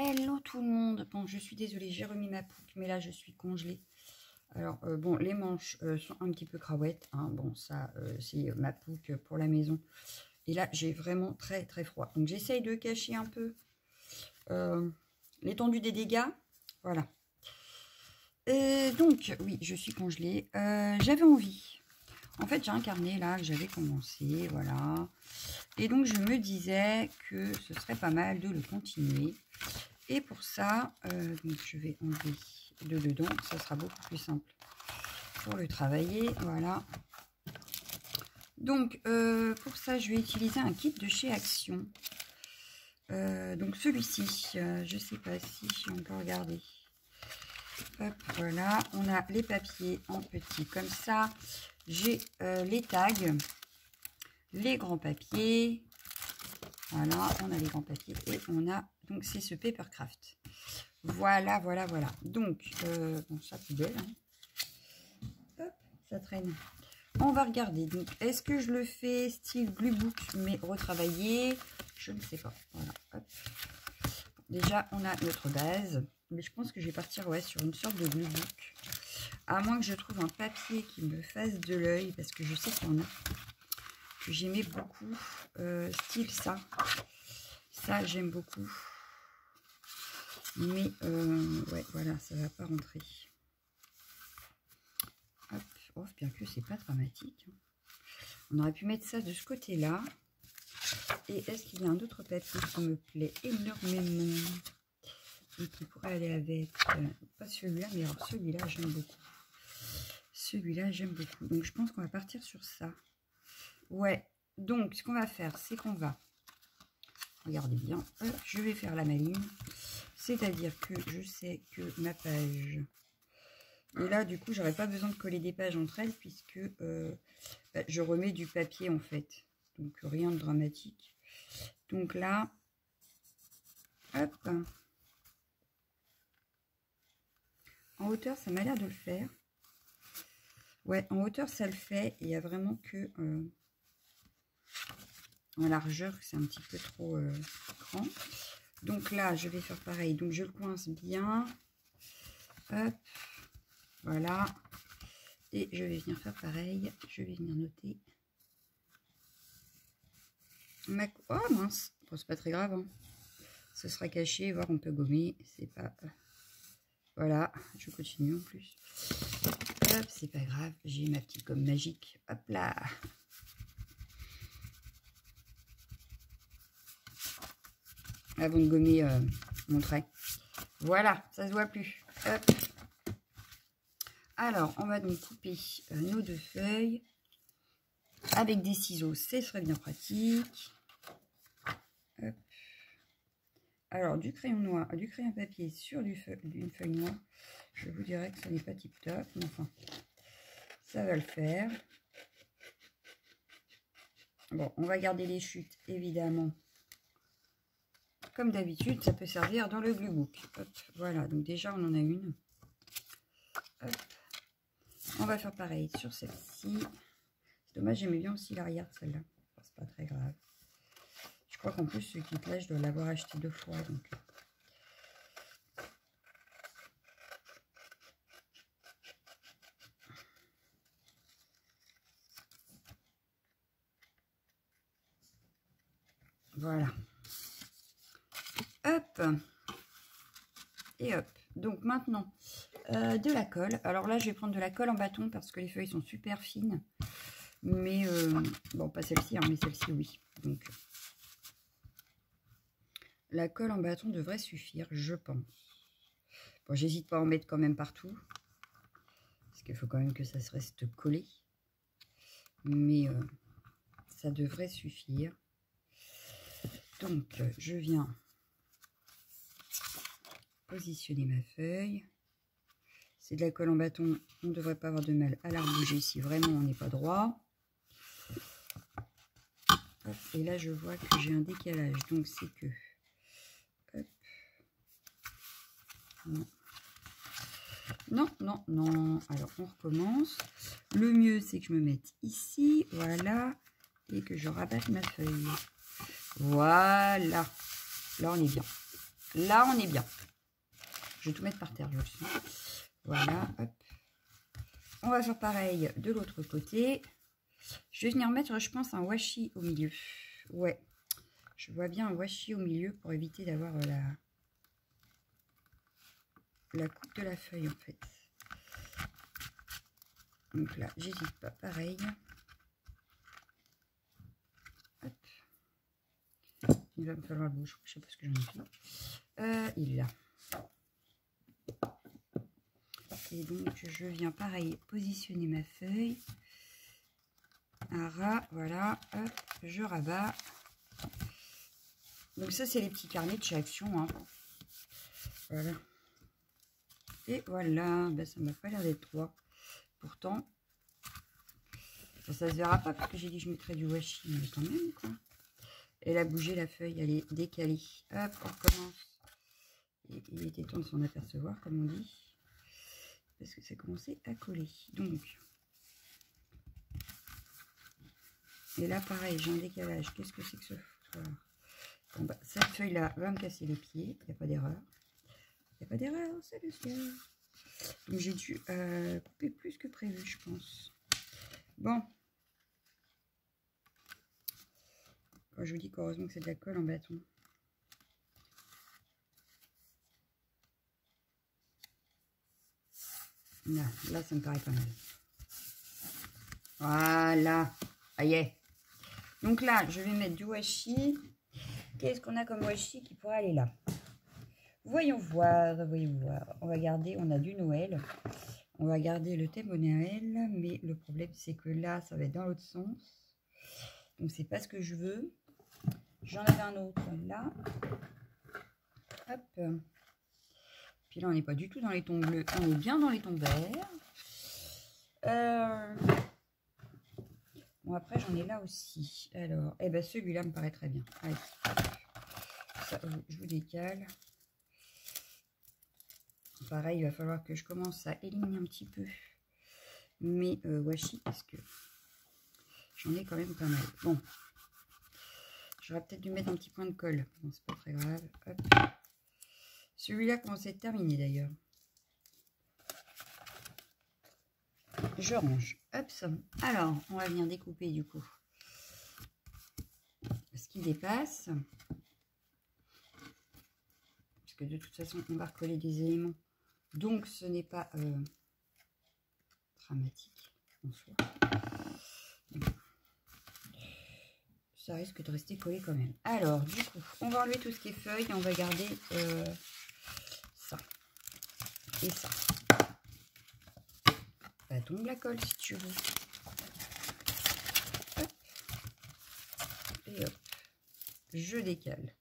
Hello tout le monde. Bon, je suis désolée, j'ai remis ma pouque, mais là je suis congelée. Alors, bon, les manches sont un petit peu craouettes. Hein. Bon, ça, c'est ma pouque pour la maison. Et là, j'ai vraiment très très froid. Donc, j'essaye de cacher un peu l'étendue des dégâts. Voilà. Donc, oui, je suis congelée. J'avais envie. En fait, j'ai un carnet là que j'avais commencé. Voilà. Et donc, je me disais que ce serait pas mal de le continuer. Et pour ça, donc je vais enlever le dedans. Ça sera beaucoup plus simple pour le travailler. Voilà. Donc, pour ça, je vais utiliser un kit de chez Action. Donc, celui-ci, je ne sais pas si on peut regarder. Hop, voilà. On a les papiers en petit comme ça. J'ai les tags, les grands papiers. Voilà, on a les grands papiers et on a, donc c'est ce Papercraft. Voilà, voilà, voilà. Donc, bon, ça poubelle. Hein. Hop, ça traîne. On va regarder. Donc, est-ce que je le fais style glue book, mais retravaillé? Je ne sais pas. Voilà, hop. Déjà, on a notre base. Mais je pense que je vais partir ouais, sur une sorte de glue book. À moins que je trouve un papier qui me fasse de l'œil, parce que je sais qu'il y en a que j'aimais beaucoup. Style ça. Ça, j'aime beaucoup. Mais, ouais, voilà, ça va pas rentrer. Hop. Oh, bien que c'est pas dramatique. On aurait pu mettre ça de ce côté-là. Et est-ce qu'il y a un autre papier qui me plaît énormément et qui pourrait aller avec pas celui-là, mais alors celui-là, j'aime beaucoup. Celui-là, j'aime beaucoup. Donc, je pense qu'on va partir sur ça. Ouais. Donc, ce qu'on va faire, c'est qu'on va... Regardez bien. Je vais faire la maline. C'est-à-dire que je sais que ma page... Et là, du coup, j'aurais pas besoin de coller des pages entre elles puisque bah, je remets du papier, en fait. Donc, rien de dramatique. Donc là, hop. En hauteur, ça m'a l'air de le faire. Ouais, en hauteur, ça le fait. Il y a vraiment que... en largeur, c'est un petit peu trop grand. Donc là, je vais faire pareil. Donc, je le coince bien. Hop. Voilà. Et je vais venir faire pareil. Je vais venir noter. Oh mince. Bon, c'est pas très grave. Hein. Ce sera caché. Voir, on peut gommer. C'est pas... Voilà. Je continue en plus. Hop, c'est pas grave. J'ai ma petite gomme magique. Hop là. Avant de gommer mon trait. Voilà, ça se voit plus. Hop. Alors, on va donc couper nos deux feuilles avec des ciseaux. Ce serait bien pratique. Hop. Alors, du crayon noir, du crayon papier sur une feuille noire, je vous dirais que ça n'est pas tip top, mais enfin, ça va le faire. Bon, on va garder les chutes, évidemment. Comme d'habitude, ça peut servir dans le glue book. Hop, voilà, donc déjà on en a une. Hop. On va faire pareil sur celle-ci. C'est dommage, j'aimais bien aussi l'arrière de celle-là. Enfin, c'est pas très grave. Je crois qu'en plus, ce kit-là, je dois l'avoir acheté 2 fois. Donc. Voilà. Hop. Et hop. Donc maintenant, de la colle. Alors là, je vais prendre de la colle en bâton parce que les feuilles sont super fines. Mais, bon, pas celle-ci, hein, mais celle-ci, oui. Donc, la colle en bâton devrait suffire, je pense. Bon, j'hésite pas à en mettre quand même partout. Parce qu'il faut quand même que ça se reste collé. Mais, ça devrait suffire. Donc, je viens positionner ma feuille. C'est de la colle en bâton, on ne devrait pas avoir de mal à la bouger si vraiment on n'est pas droit. Hop, et là, je vois que j'ai un décalage, donc c'est que... Hop. Non. Non, non, non. Alors, on recommence. Le mieux, c'est que je me mette ici, voilà, et que je rabatte ma feuille. Voilà. Là, on est bien. Là, on est bien. Je vais tout mettre par terre, je le sens. Voilà, hop. On va faire pareil de l'autre côté. Je vais venir mettre, je pense, un washi au milieu. Ouais, je vois bien un washi au milieu pour éviter d'avoir la coupe de la feuille, en fait. Donc là, j'hésite pas, pareil. Hop. Il va me falloir le bouche, je sais pas ce que j'en ai fait. Il est là. Et donc, je viens pareil positionner ma feuille. Un ras, voilà, hop, je rabats. Donc ça, c'est les petits carnets de chez Action. Hein. Voilà. Et voilà, ben, ça m'a pas l'air d'être trois. Pourtant, ça se verra pas parce que j'ai dit que je mettrais du washi, mais quand même, quoi. Elle a bougé la feuille, elle est décalée. Hop, on recommence. Et il était temps de s'en apercevoir, comme on dit. Parce que ça commençait à coller. Donc, et là, pareil, j'ai un décalage. Qu'est-ce que c'est que ce foutoir? Bon, bah, cette feuille-là va me casser les pieds. Il n'y a pas d'erreur. Il n'y a pas d'erreur, c'est le ciel. Donc, j'ai dû couper plus que prévu, je pense. Bon. Quand je vous dis qu'heureusement que c'est de la colle en bâton. Là, ça me paraît pas mal. Voilà. Ah y est. Donc là, je vais mettre du washi. Qu'est-ce qu'on a comme washi qui pourrait aller là? Voyons voir, voyons voir. On va garder, on a du Noël. On va garder le thème au Noël. Mais le problème, c'est que là, ça va être dans l'autre sens. Donc, c'est pas ce que je veux. J'en avais un autre là. Hop. Puis là, on n'est pas du tout dans les tons bleus. On est bien dans les tons verts. Bon, après, j'en ai là aussi. Alors, eh ben, celui-là me paraît très bien. Allez. Ça, je vous décale. Pareil, il va falloir que je commence à éliminer un petit peu mes washi parce que j'en ai quand même pas mal. Bon, j'aurais peut-être dû mettre un petit point de colle. Bon, c'est pas très grave. Hop. Celui-là commence à être terminé d'ailleurs. Je range. Hop, ça. Alors, on va venir découper du coup ce qui dépasse. Parce que de toute façon, on va recoller des éléments. Donc, ce n'est pas dramatique en soi. Ça risque de rester collé quand même. Alors, du coup, on va enlever tout ce qui est feuilles et on va garder ça et ça. Bah, tombe la colle si tu veux. Hop. Et hop. Je décale.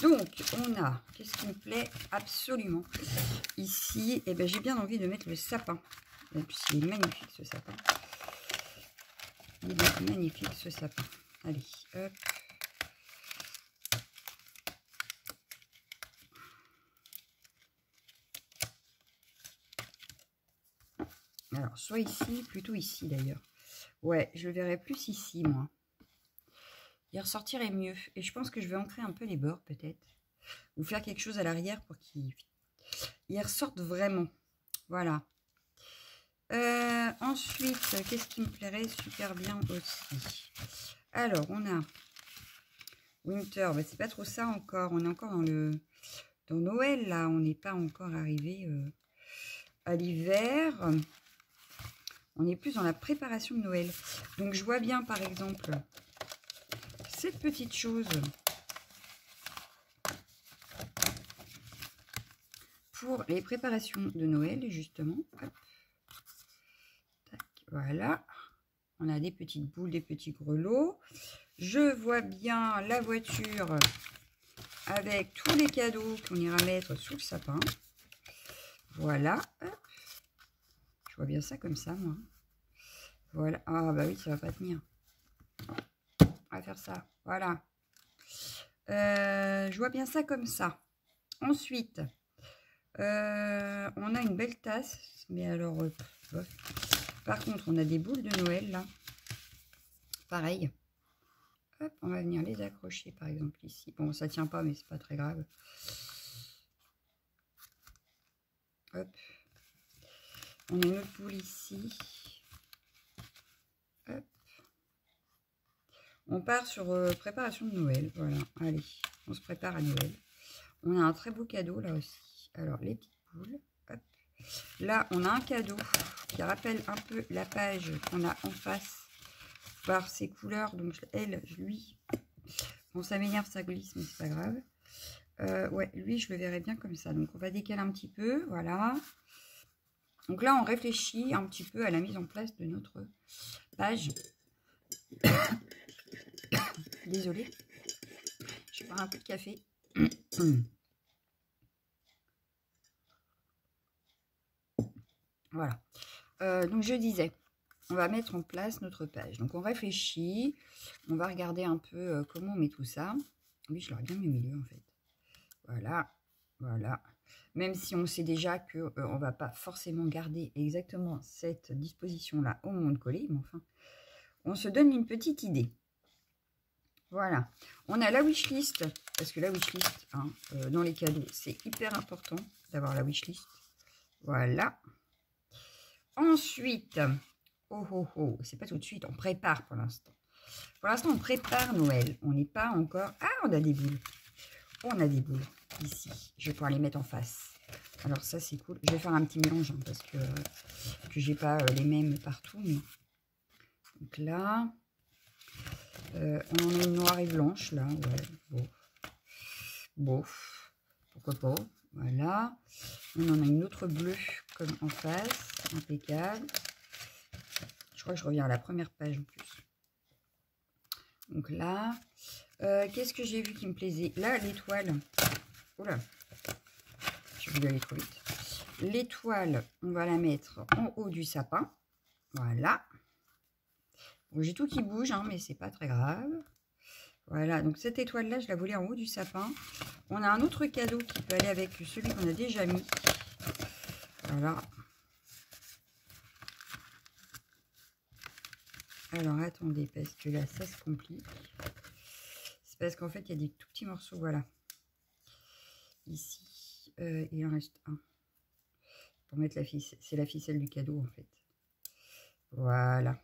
Donc, on a, qu'est-ce qui me plaît absolument ici? Et ben, j'ai bien envie de mettre le sapin. Et puis, il est magnifique ce sapin. Il est magnifique ce sapin. Allez, hop. Alors, soit ici, plutôt ici d'ailleurs. Ouais, je le verrai plus ici, moi. Il ressortirait mieux. Et je pense que je vais ancrer un peu les bords, peut-être. Ou faire quelque chose à l'arrière pour qu'il ressorte vraiment. Voilà. Ensuite, qu'est-ce qui me plairait super bien aussi? Alors, on a Winter. Bah, c'est pas trop ça encore. On est encore dans Noël, là. On n'est pas encore arrivé à l'hiver. On est plus dans la préparation de Noël. Donc, je vois bien, par exemple, cette petite chose pour les préparations de Noël, justement. Hop. Tac, voilà. On a des petites boules, des petits grelots. Je vois bien la voiture avec tous les cadeaux qu'on ira mettre sous le sapin. Voilà. Hop. Je vois bien ça comme ça, moi. Voilà. Ah, bah oui, ça va pas tenir. On va faire ça. Voilà. Je vois bien ça comme ça. Ensuite, on a une belle tasse. Mais alors, par contre, on a des boules de Noël, là. Pareil. Hop, on va venir les accrocher, par exemple, ici. Bon, ça tient pas, mais c'est pas très grave. Hop. On a une autre boule ici. Hop. On part sur préparation de Noël. Voilà, allez, on se prépare à Noël. On a un très beau cadeau là aussi. Alors, les petites boules. Hop. Là, on a un cadeau qui rappelle un peu la page qu'on a en face par ses couleurs. Donc, elle, lui, bon, ça m'énerve, ça glisse, mais c'est pas grave. Ouais, lui, je le verrai bien comme ça. Donc, on va décaler un petit peu. Voilà. Donc là, on réfléchit un petit peu à la mise en place de notre page. Désolée. Je vais prendre un peu de café. Voilà. Donc, je disais, on va mettre en place notre page. Donc, on réfléchit. On va regarder un peu comment on met tout ça. Oui, je l'aurais bien mis au milieu, en fait. Voilà. Voilà. Même si on sait déjà qu'on ne va pas forcément garder exactement cette disposition-là au moment de coller. Mais enfin, on se donne une petite idée. Voilà. On a la wishlist. Parce que la wishlist, hein, dans les cadeaux, c'est hyper important d'avoir la wishlist. Voilà. Ensuite, c'est pas tout de suite, on prépare pour l'instant. Pour l'instant, on prépare Noël. On n'est pas encore... Ah, on a des boules. On a des boules ici. Je vais pouvoir les mettre en face. Alors ça, c'est cool. Je vais faire un petit mélange hein, parce que j'ai pas les mêmes partout. Mais... Donc là, on en a une noire et blanche là. Ouais, bon. Bon, pourquoi pas. Voilà. On en a une autre bleue comme en face. Impeccable. Je crois que je reviens à la première page en plus. Donc là, qu'est-ce que j'ai vu qui me plaisait? Là, l'étoile. Oula, je voulais aller trop vite. L'étoile, on va la mettre en haut du sapin. Voilà. Bon, j'ai tout qui bouge, hein, mais c'est pas très grave. Voilà, donc cette étoile-là, je la voulais en haut du sapin. On a un autre cadeau qui peut aller avec celui qu'on a déjà mis. Voilà. Alors, attendez, parce que là, ça se complique. C'est parce qu'en fait, il y a des tout petits morceaux, voilà. Ici, il en reste un. Pour mettre la ficelle, c'est la ficelle du cadeau, en fait. Voilà.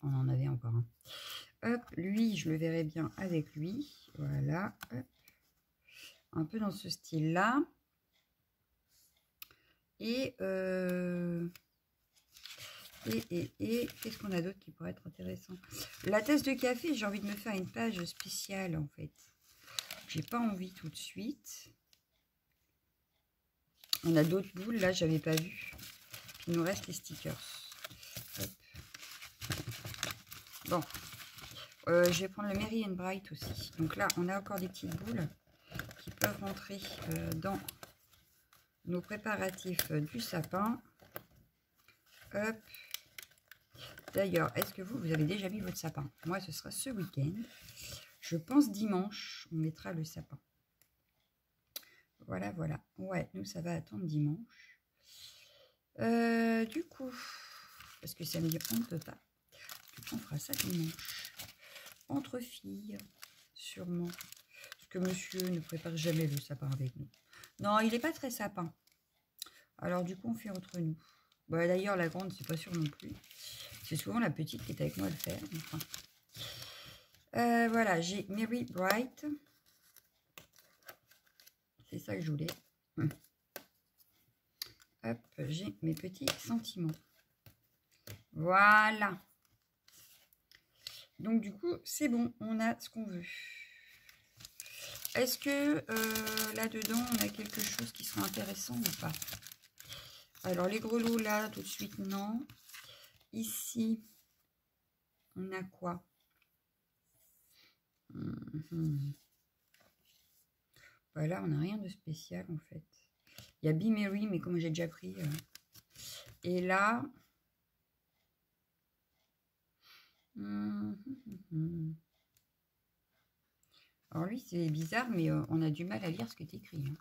On en avait encore un. Hop, lui, je le verrai bien avec lui. Voilà. Hop. Un peu dans ce style-là. Et qu'est-ce qu'on a d'autre qui pourrait être intéressant? La tasse de café, j'ai envie de me faire une page spéciale, en fait. J'ai pas envie tout de suite. On a d'autres boules, là, j'avais pas vu. Il nous reste les stickers. Hop. Bon. Je vais prendre le Merry and Bright aussi. Donc là, on a encore des petites boules qui peuvent rentrer dans nos préparatifs du sapin. Hop. D'ailleurs, est-ce que vous avez déjà mis votre sapin? Moi, ce sera ce week-end. Je pense dimanche, on mettra le sapin. Voilà, voilà. Ouais, nous, ça va attendre dimanche. Du coup, parce que samedi, on ne peut pas. On fera ça dimanche. Entre filles, sûrement. Parce que monsieur ne prépare jamais le sapin avec nous. Non, il n'est pas très sapin. Alors, du coup, on fait entre nous. Bah, d'ailleurs, la grande, c'est pas sûr non plus. C'est souvent la petite qui est avec moi à le faire. Enfin. Voilà, j'ai Merry Bright. C'est ça que je voulais. Hop, j'ai mes petits sentiments. Voilà. Donc, du coup, c'est bon. On a ce qu'on veut. Est-ce que là-dedans, on a quelque chose qui sera intéressant ou pas? Alors, les grelots, là, tout de suite, non. Ici, on a quoi? Voilà, on n'a rien de spécial, en fait. Il y a Be Merry, mais comme j'ai déjà pris. Et là... Alors, lui, c'est bizarre, mais on a du mal à lire ce qui est écrit. Hein.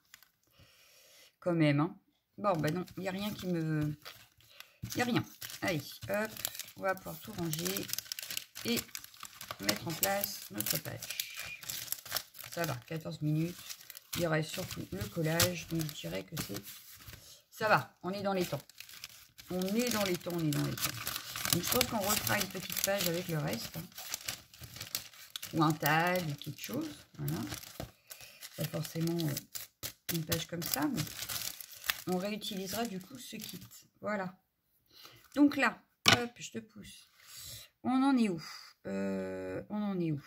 Quand même, hein. Bon, bah non, il n'y a rien qui me... Il n'y a rien. Allez, hop, on va pouvoir tout ranger et mettre en place notre page. Ça va, 14 minutes. Il reste surtout le collage, donc je dirais que Ça va, on est dans les temps. On est dans les temps, on est dans les temps. Donc, je pense qu'on refera une petite page avec le reste. Hein. Ou un tag, ou quelque chose. Voilà. Pas forcément une page comme ça, mais on réutilisera du coup ce kit. Voilà. Donc là, hop, je te pousse. On en est où? On en est où?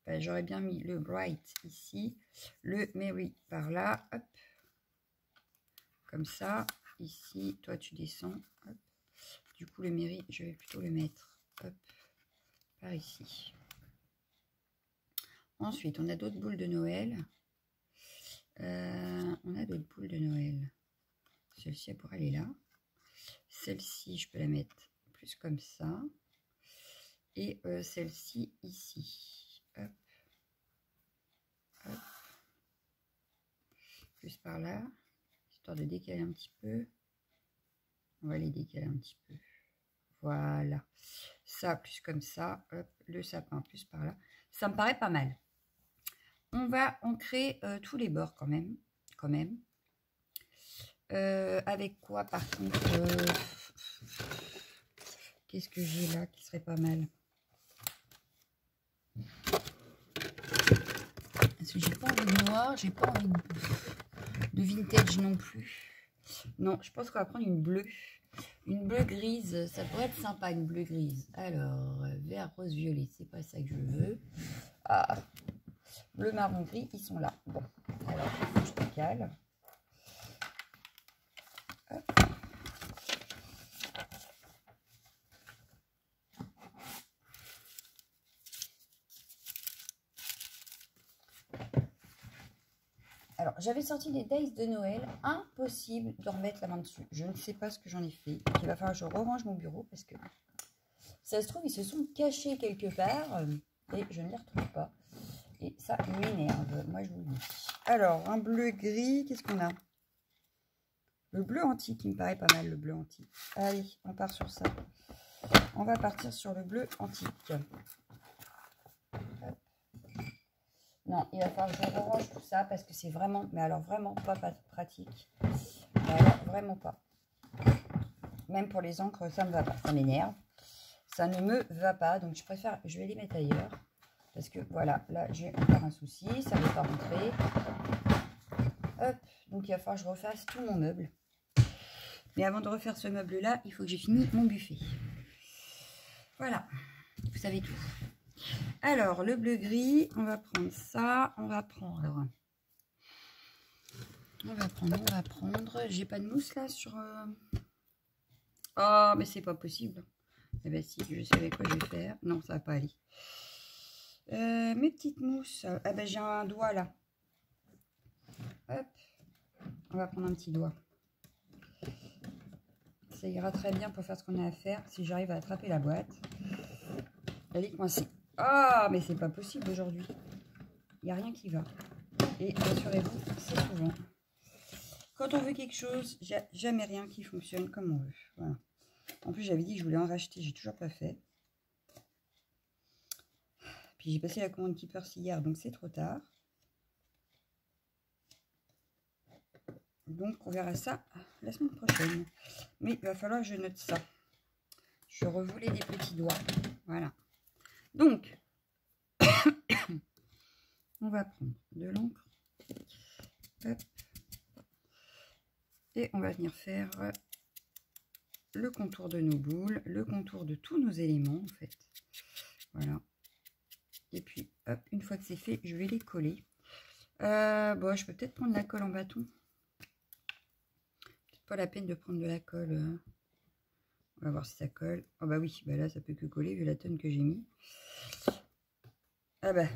Ben, j'aurais bien mis le Bright ici, le Mary par là, hop. Comme ça, ici, toi tu descends, hop. Du coup, le Mary, je vais plutôt le mettre, hop, par ici. Ensuite, on a d'autres boules de Noël. On a d'autres boules de Noël. Celle-ci, elle pourrait aller là. Celle-ci, je peux la mettre plus comme ça. Et celle-ci, ici. Hop. Hop. Plus par là. Histoire de décaler un petit peu. On va les décaler un petit peu. Voilà. Ça, plus comme ça. Hop. Le sapin, plus par là. Ça me paraît pas mal. On va ancrer tous les bords quand même. Avec quoi par contre qu'est-ce que j'ai là qui serait pas mal? Parce que j'ai pas envie de noir, j'ai pas envie de vintage non plus. Non, je pense qu'on va prendre une bleue. Une bleue grise, ça pourrait être sympa, une bleue grise. Alors, vert, rose, violet, c'est pas ça que je veux. Ah, bleu, marron, gris, ils sont là. Bon, alors, je te cale. Hop. Alors, j'avais sorti des dice de Noël. Impossible de remettre la main dessus. Je ne sais pas ce que j'en ai fait. Il va falloir que je rerange mon bureau parce que ça se trouve, ils se sont cachés quelque part et je ne les retrouve pas. Et ça m'énerve. Moi, je vous le dis. Alors, un bleu gris. Qu'est-ce qu'on a? Le bleu antique, il me paraît pas mal, le bleu antique. Allez, on part sur ça. On va partir sur le bleu antique. Hop. Non, il va falloir que je range tout ça parce que c'est vraiment, mais alors vraiment pas pratique. Alors, vraiment pas. Même pour les encres, ça me va pas. Ça m'énerve. Ça ne me va pas. Donc, je préfère, je vais les mettre ailleurs. Parce que voilà, là, j'ai encore un souci. Ça ne veut pas rentrer. Hop. Donc, il va falloir que je refasse tout mon meuble. Mais avant de refaire ce meuble-là, il faut que j'ai fini mon buffet. Voilà. Vous savez tout. Alors, le bleu-gris, on va prendre ça. On va prendre. J'ai pas de mousse là sur... Oh, mais c'est pas possible. Eh bien si, je sais avec quoi je vais faire. Non, ça va pas aller. Mes petites mousses. Ah ben j'ai un doigt là. Hop. On va prendre un petit doigt. Ça ira très bien pour faire ce qu'on a à faire. Si j'arrive à attraper la boîte. Elle est coincée. Ah, mais c'est pas possible aujourd'hui. Il n'y a rien qui va. Et rassurez-vous, c'est souvent. Quand on veut quelque chose, il n'y a jamais rien qui fonctionne comme on veut. Voilà. En plus, j'avais dit que je voulais en racheter. J'ai toujours pas fait. Puis j'ai passé la commande Keepers hier, donc c'est trop tard. Donc on verra ça la semaine prochaine. Mais il va falloir que je note ça. Je revoulais des petits doigts. Voilà. Donc, on va prendre de l'encre. Hop. Et on va venir faire le contour de nos boules, le contour de tous nos éléments en fait. Voilà. Et puis, hop, une fois que c'est fait, je vais les coller. Bon, je peux peut-être prendre la colle en bâton. Peut-être pas la peine de prendre de la colle. On va voir si ça colle. Oh bah oui, bah là, ça peut que coller vu la tonne que j'ai mis. Ah bah,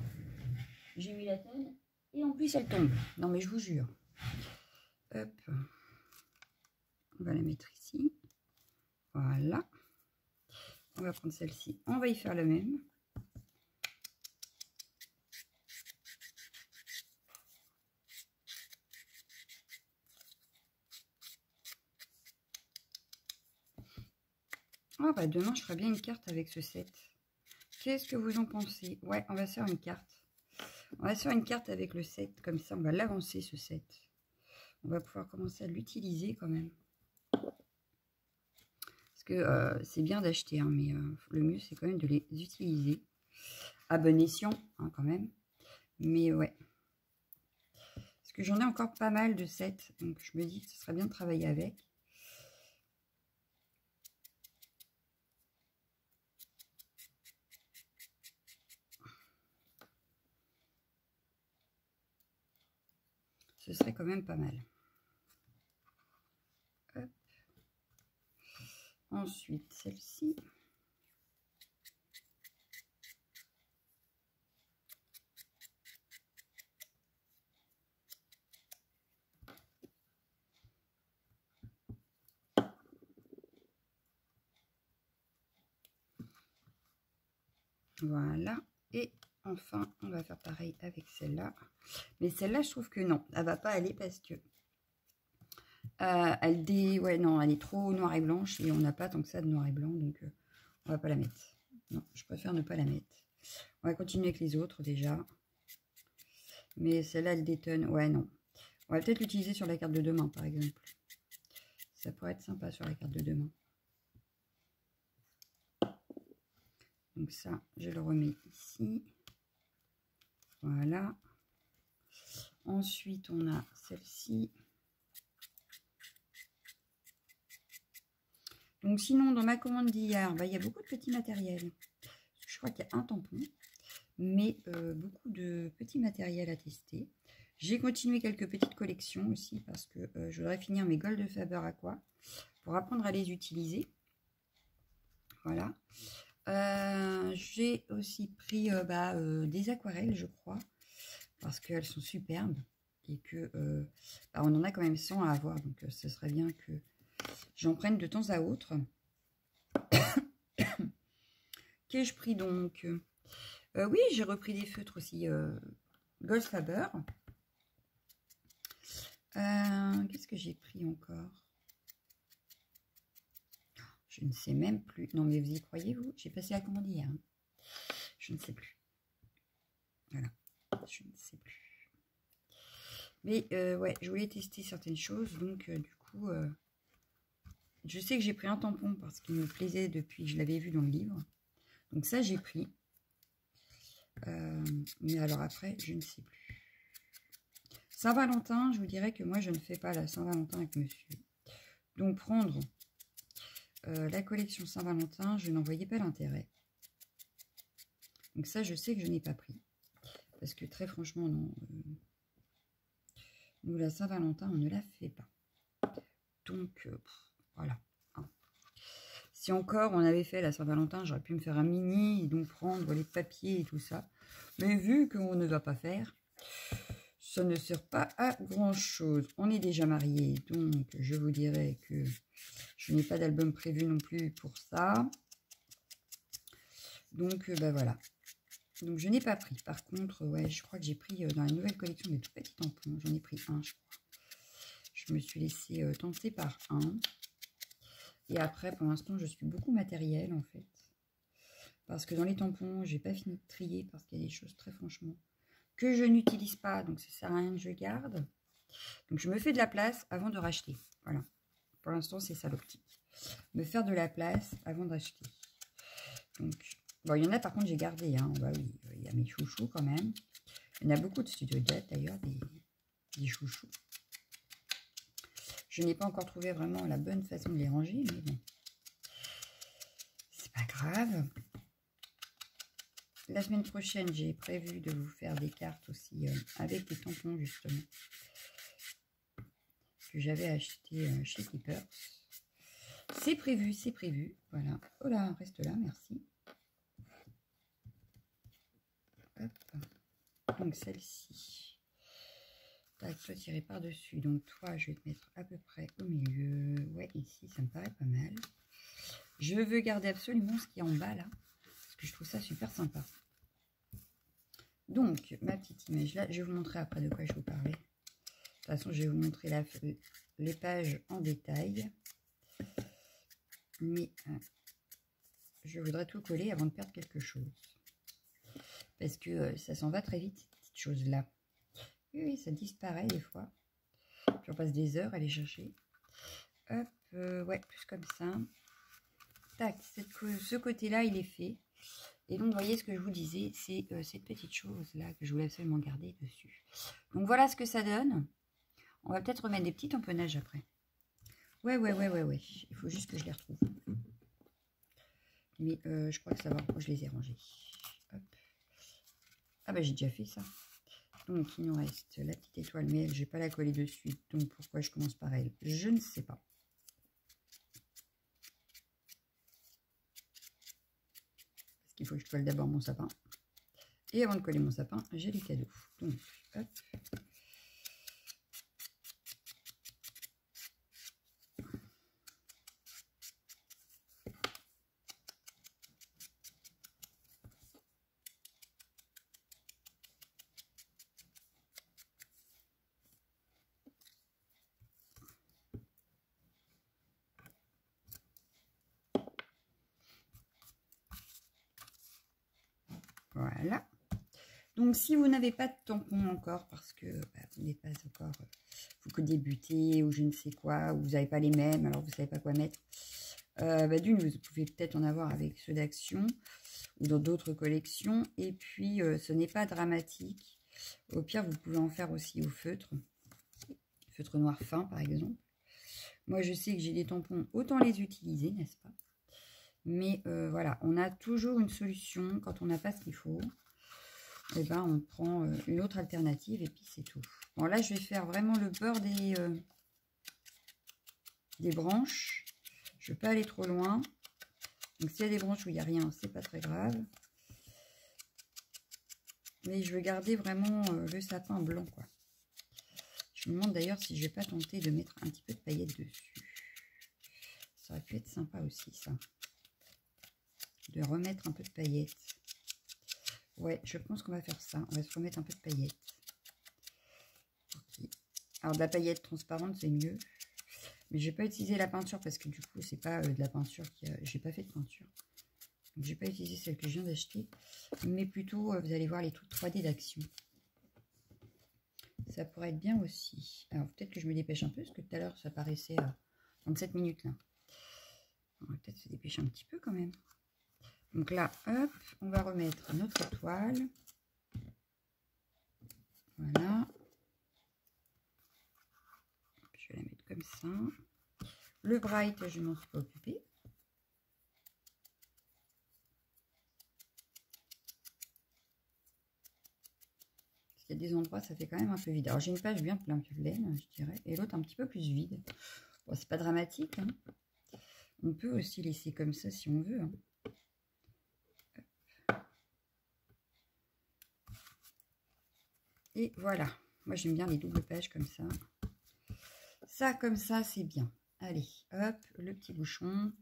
j'ai mis la tonne et en plus, elle tombe. Non, mais je vous jure. Hop. On va la mettre ici. Voilà. On va prendre celle-ci. On va y faire le même. Oh bah demain, je ferai bien une carte avec ce set. Qu'est-ce que vous en pensez? Ouais, on va se faire une carte. On va se faire une carte avec le set. Comme ça, on va l'avancer, ce set. On va pouvoir commencer à l'utiliser quand même. que c'est bien d'acheter, hein, mais le mieux, c'est quand même de les utiliser. À bon escient, hein, quand même. Mais ouais. Parce que j'en ai encore pas mal de sets. Donc, je me dis que ce serait bien de travailler avec. Ce serait quand même pas mal. Hop. Ensuite, celle-ci. Voilà. Et enfin, on va faire pareil avec celle-là. Mais celle-là, je trouve que non, elle va pas aller parce que ouais, non, elle est trop noire et blanche et on n'a pas tant que ça de noir et blanc, donc on va pas la mettre. Non, je préfère ne pas la mettre. On va continuer avec les autres déjà. Mais celle-là, elle détonne. Ouais, non. On va peut-être l'utiliser sur la carte de demain, par exemple. Ça pourrait être sympa sur la carte de demain. Donc ça, je le remets ici. Voilà. Ensuite, on a celle-ci. Donc sinon, dans ma commande d'hier, bah, il y a beaucoup de petits matériels. Je crois qu'il y a un tampon, mais beaucoup de petits matériels à tester. J'ai continué quelques petites collections aussi parce que je voudrais finir mes Gold de Faber Aqua pour apprendre à les utiliser. Voilà. J'ai aussi pris des aquarelles, je crois, parce qu'elles sont superbes et que on en a quand même 100 à avoir, donc ce serait bien que j'en prenne de temps à autre. Qu'ai-je pris donc? Oui, j'ai repris des feutres aussi Gold Faber. Qu'est-ce que j'ai pris encore? Je ne sais même plus. Non, mais vous y croyez, vous? J'ai passé la commande hier. Hein. Je ne sais plus. Voilà. Je ne sais plus. Mais ouais, je voulais tester certaines choses. Donc, du coup, je sais que j'ai pris un tampon parce qu'il me plaisait depuis que je l'avais vu dans le livre. Donc ça, j'ai pris. Mais alors après, je ne sais plus. Saint-Valentin, je vous dirais que moi, je ne fais pas la Saint-Valentin avec monsieur. Donc, prendre la collection Saint-Valentin, je n'en voyais pas l'intérêt. Donc ça, je sais que je n'ai pas pris. Parce que très franchement, non. Nous, la Saint-Valentin, on ne la fait pas. Donc, voilà. Hein. Si encore on avait fait la Saint-Valentin, j'aurais pu me faire un mini, et donc prendre les papiers et tout ça. Mais vu qu'on ne va pas faire, ça ne sert pas à grand-chose. On est déjà mariés, donc je vous dirais que je n'ai pas d'album prévu non plus pour ça. Donc, voilà. Donc, je n'ai pas pris. Par contre, ouais, je crois que j'ai pris dans la nouvelle collection des tout petits tampons. J'en ai pris un, je crois. Je me suis laissée tenter par un. Et après, pour l'instant, je suis beaucoup matériel, en fait. Parce que dans les tampons, j'ai pas fini de trier parce qu'il y a des choses, très franchement, que je n'utilise pas. Donc, ça sert à rien que je garde. Donc, je me fais de la place avant de racheter. Voilà. Pour l'instant, c'est ça l'optique. Me faire de la place avant d'acheter. Donc... Bon, il y en a par contre, j'ai gardé. Hein. Bah oui, il y a mes chouchous quand même. Il y en a beaucoup de Studio Jet d'ailleurs, des chouchous. Je n'ai pas encore trouvé vraiment la bonne façon de les ranger, mais bon. C'est pas grave. La semaine prochaine, j'ai prévu de vous faire des cartes aussi avec des tampons justement. Que j'avais acheté chez Keepers. C'est prévu, c'est prévu. Voilà. Oh là, reste là, merci. Hop. Donc celle-ci, tac, toi tirer par-dessus. Donc toi, je vais te mettre à peu près au milieu. Ouais, ici, ça me paraît pas mal. Je veux garder absolument ce qui est en bas là, parce que je trouve ça super sympa. Donc, ma petite image là, je vais vous montrer après de quoi je vous parlais. De toute façon, je vais vous montrer les pages en détail. Mais je voudrais tout coller avant de perdre quelque chose. Parce que ça s'en va très vite, cette petite chose-là. Oui, ça disparaît des fois. Puis on passe des heures à les chercher. Hop, ouais, plus comme ça. tac, ce côté-là, il est fait. Et donc, vous voyez ce que je vous disais, c'est cette petite chose-là que je voulais absolument garder dessus. Donc, voilà ce que ça donne. On va peut-être remettre des petits tamponnages après. Ouais. Il faut juste que je les retrouve. Mais je crois que ça va. Je les ai rangés. Hop. Ah bah j'ai déjà fait ça. Donc il nous reste la petite étoile, mais je ne vais pas la coller dessus. Donc pourquoi je commence par elle? Je ne sais pas. Parce qu'il faut que je colle d'abord mon sapin. Et avant de coller mon sapin, j'ai les cadeaux. Donc hop. Voilà. Donc, si vous n'avez pas de tampon encore, parce que vous n'êtes pas encore, vous que débutez ou je ne sais quoi, ou vous n'avez pas les mêmes, alors vous ne savez pas quoi mettre, d'une, vous pouvez peut-être en avoir avec ceux d'Action ou dans d'autres collections. Et puis, ce n'est pas dramatique. Au pire, vous pouvez en faire aussi au feutre noir fin, par exemple. Moi, je sais que j'ai des tampons, autant les utiliser, n'est-ce pas? Mais voilà, on a toujours une solution quand on n'a pas ce qu'il faut. Et ben, on prend une autre alternative et puis c'est tout. Bon, là, je vais faire vraiment le beurre des branches. Je ne veux pas aller trop loin. Donc, s'il y a des branches où il n'y a rien, c'est pas très grave. Mais je veux garder vraiment le sapin blanc, quoi. Je me demande d'ailleurs si je ne vais pas tenter de mettre un petit peu de paillettes dessus. Ça aurait pu être sympa aussi, ça. De remettre un peu de paillettes. Ouais, je pense qu'on va faire ça. On va se remettre un peu de paillettes. Okay. Alors, de la paillette transparente, c'est mieux. Mais je vais pas utiliser la peinture parce que du coup, c'est pas de la peinture qui a... J'ai pas fait de peinture. Donc, je vais pas utiliser celle que je viens d'acheter. Mais plutôt, vous allez voir les trucs 3D d'Action. Ça pourrait être bien aussi. Alors, peut-être que je me dépêche un peu parce que tout à l'heure, ça paraissait à 37 minutes là. On va peut-être se dépêcher un petit peu quand même. Donc là, hop, on va remettre notre étoile. Voilà. Je vais la mettre comme ça. Le bright, je m'en suis pas occupée. Parce qu'il y a des endroits, ça fait quand même un peu vide. Alors j'ai une page bien pleine, je dirais, et l'autre un petit peu plus vide. Bon, c'est pas dramatique, hein. On peut aussi laisser comme ça si on veut, hein. Et voilà. Moi, j'aime bien les doubles pages comme ça. Ça, comme ça, c'est bien. Allez, hop, le petit bouchon.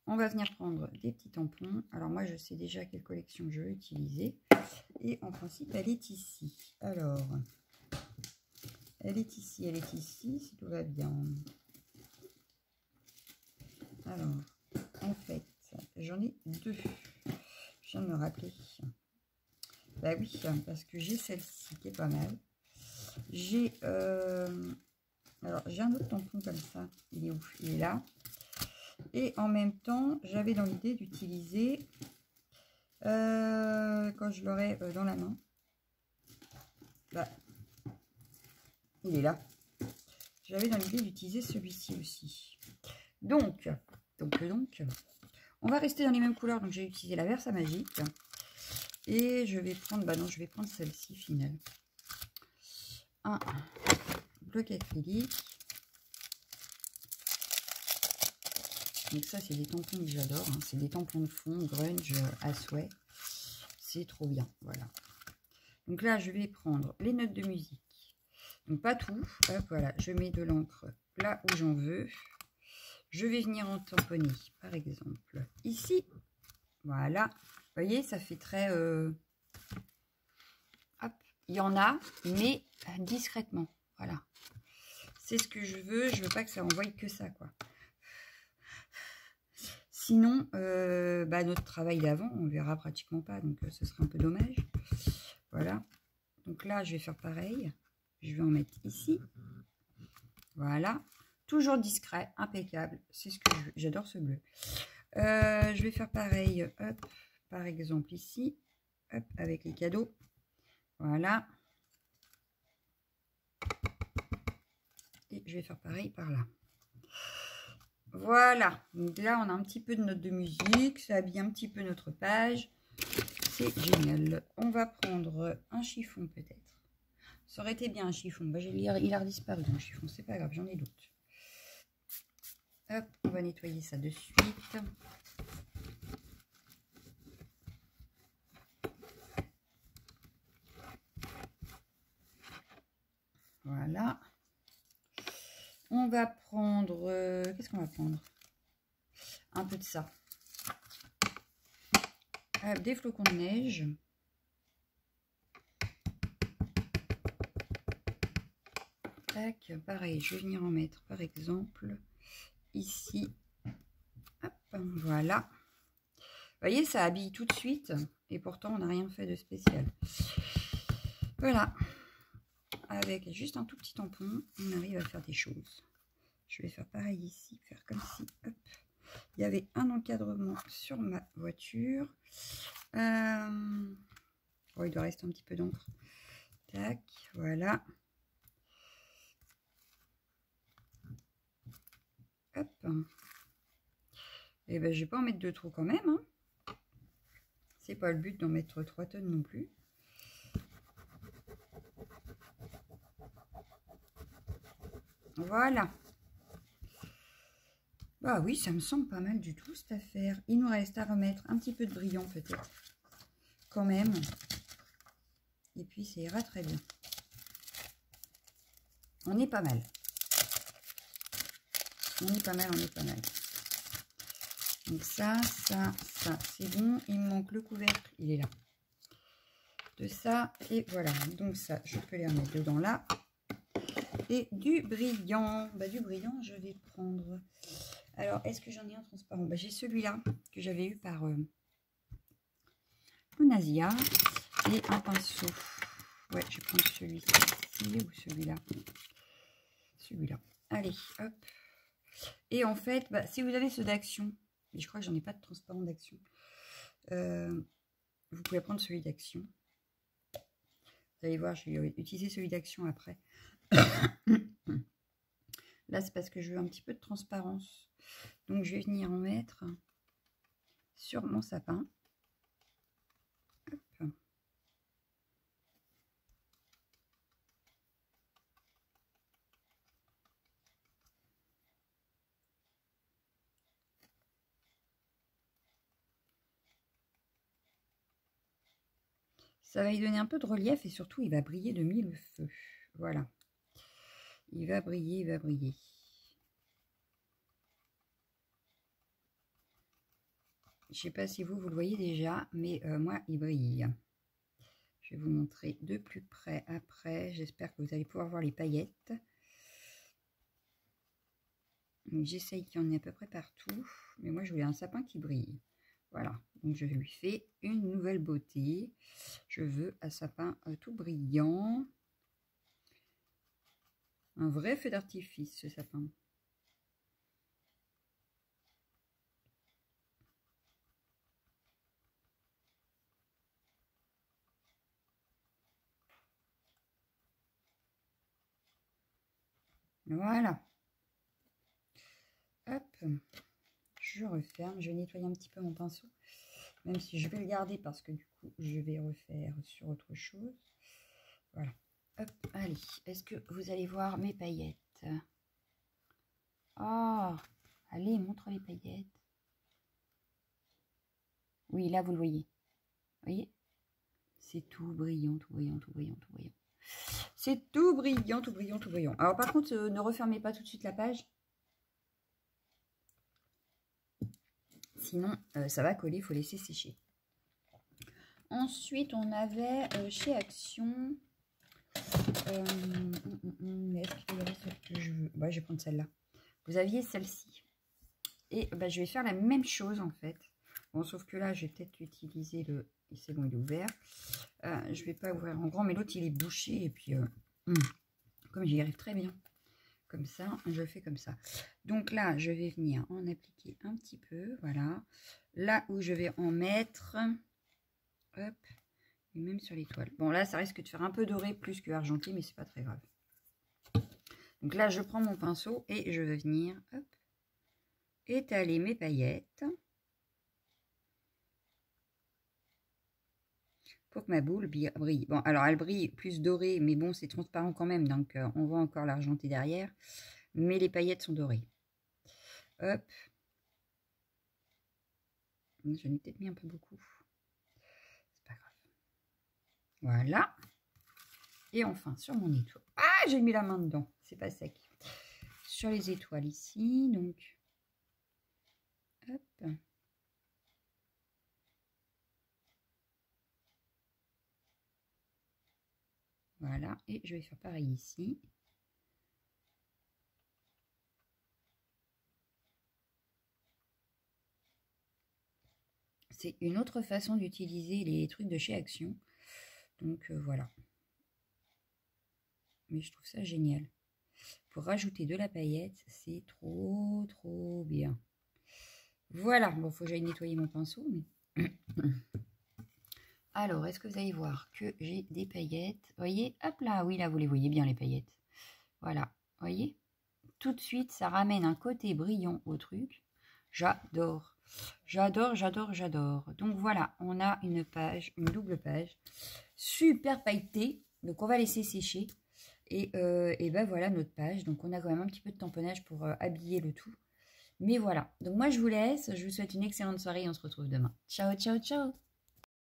On va venir prendre des petits tampons. Alors, moi, je sais déjà quelle collection je veux utiliser. Et en principe, elle est ici. Alors, elle est ici, si tout va bien. Alors, en fait, j'en ai deux. Je viens de me rappeler. Bah oui, parce que j'ai celle-ci qui est pas mal. J'ai alors j'ai un autre tampon comme ça. Il est où? Il est là. Et en même temps, j'avais dans l'idée d'utiliser quand je l'aurai dans la main. Bah, il est là. J'avais dans l'idée d'utiliser celui-ci aussi. Donc, on va rester dans les mêmes couleurs. Donc j'ai utilisé la Versa Magique. Et je vais prendre, bah non, je vais prendre celle-ci finale. Un bloc acrylique. Donc ça, c'est des tampons que j'adore. Hein. C'est des tampons de fond, grunge à souhait. C'est trop bien, voilà. Donc là, je vais prendre les notes de musique. Donc pas tout. Hop, voilà, je mets de l'encre là où j'en veux. Je vais venir en tamponner, par exemple, ici. Voilà. Vous voyez, ça fait très... Hop. Il y en a, mais discrètement. Voilà. C'est ce que je veux. Je veux pas que ça envoie que ça, quoi. Sinon, notre travail d'avant, on ne verra pratiquement pas. Donc, ce serait un peu dommage. Voilà. Donc là, je vais faire pareil. Je vais en mettre ici. Voilà. Toujours discret, impeccable. C'est ce que je veux. J'adore ce bleu. Je vais faire pareil, hop, par exemple ici, hop, avec les cadeaux. Voilà. Et je vais faire pareil par là. Voilà. Donc là, on a un petit peu de notes de musique. Ça habille un petit peu notre page. C'est génial. On va prendre un chiffon peut-être. Ça aurait été bien un chiffon. Bah, il a redisparu mon chiffon. C'est pas grave, j'en ai d'autres. Hop, on va nettoyer ça de suite. Voilà. On va prendre... qu'est-ce qu'on va prendre? Un peu de ça. Des flocons de neige. Tac, pareil, je vais venir en mettre par exemple ici. Hop, voilà. Vous voyez, ça habille tout de suite et pourtant on n'a rien fait de spécial. Voilà. Avec juste un tout petit tampon, on arrive à faire des choses. Je vais faire pareil ici, faire comme si, hop, il y avait un encadrement sur ma voiture. Oh, il doit rester un petit peu d'encre. Tac, voilà. Hop. Et ben, je vais pas en mettre de trop quand même. Hein. C'est pas le but d'en mettre 3 tonnes non plus. Voilà. Bah oui, ça me semble pas mal du tout cette affaire. Il nous reste à remettre un petit peu de brillant peut-être. Quand même. Et puis ça ira très bien. On est pas mal. On est pas mal, on est pas mal. Donc ça, c'est bon. Il me manque le couvercle, il est là. De ça, et voilà. Donc ça, je peux les remettre dedans là. Et du brillant. Bah, du brillant, je vais prendre... Alors, est-ce que j'en ai un transparent? Bah, j'ai celui-là que j'avais eu par Lunasia. Et un pinceau. Ouais, je vais prendre celui-ci ou celui-là. Celui-là. Allez, hop. Et en fait, bah, si vous avez ceux d'Action, mais je crois que j'en ai pas de transparent d'Action, vous pouvez prendre celui d'Action. Vous allez voir, je vais utiliser celui d'Action après. Là, c'est parce que je veux un petit peu de transparence. Donc, je vais venir en mettre sur mon sapin. Hop. Ça va y donner un peu de relief et surtout, il va briller de mille feux. Voilà. Il va briller, il va briller. Je ne sais pas si vous le voyez déjà, mais moi, il brille. Je vais vous montrer de plus près après. J'espère que vous allez pouvoir voir les paillettes. J'essaye qu'il y en ait à peu près partout. Mais moi, je voulais un sapin qui brille. Voilà. Donc, je lui fais une nouvelle beauté. Je veux un sapin tout brillant. Un vrai feu d'artifice, ce sapin. Voilà. Hop. Je referme. Je vais nettoyer un petit peu mon pinceau. Même si je vais le garder parce que du coup, je vais refaire sur autre chose. Voilà. Hop. Allez. Est-ce que vous allez voir mes paillettes? Oh, allez, montre les paillettes. Oui, là, vous le voyez. Vous voyez? C'est tout brillant, tout brillant, tout brillant, tout brillant. C'est tout brillant, tout brillant, tout brillant. Alors, par contre, ne refermez pas tout de suite la page. Sinon, ça va coller, il faut laisser sécher. Ensuite, on avait chez Action... est-ce qu'il y avait celle que je veux? Bah, je vais prendre celle-là. Vous aviez celle-ci. Et bah, je vais faire la même chose, en fait. Bon, sauf que là, je vais peut-être utiliser le... C'est bon, il est ouvert. Je vais pas ouvrir en grand, mais l'autre, il est bouché. Et puis, comme j'y arrive très bien. comme ça, je fais comme ça. Donc là, je vais venir en appliquer un petit peu, voilà. Là où je vais en mettre, hop, et même sur l'étoile. Bon, là, ça risque de faire un peu doré plus que argenté, mais c'est pas très grave. Donc là, je prends mon pinceau et je vais venir, hop, étaler mes paillettes pour que ma boule brille. Bon, alors elle brille plus dorée, mais bon, c'est transparent quand même, donc on voit encore l'argenté derrière. Mais les paillettes sont dorées. Hop. J'en ai peut-être mis un peu beaucoup. C'est pas grave. Voilà. Et enfin, sur mon étoile. Ah, j'ai mis la main dedans. C'est pas sec. Sur les étoiles ici, donc. Hop. Voilà. Et je vais faire pareil ici. C'est une autre façon d'utiliser les trucs de chez Action. Donc voilà. Mais je trouve ça génial. Pour rajouter de la paillette, c'est trop bien. Voilà. Bon, faut que j'aille nettoyer mon pinceau, mais... Alors, est-ce que vous allez voir que j'ai des paillettes? Vous voyez, hop là, oui, là, vous les voyez bien, les paillettes. Voilà, vous voyez? Tout de suite, ça ramène un côté brillant au truc. J'adore. J'adore, j'adore, j'adore. Donc voilà, on a une page, une double page, super pailletée. Donc on va laisser sécher. Et ben voilà notre page. Donc on a quand même un petit peu de tamponnage pour habiller le tout. Mais voilà. Donc moi je vous laisse. Je vous souhaite une excellente soirée et on se retrouve demain. Ciao, ciao, ciao.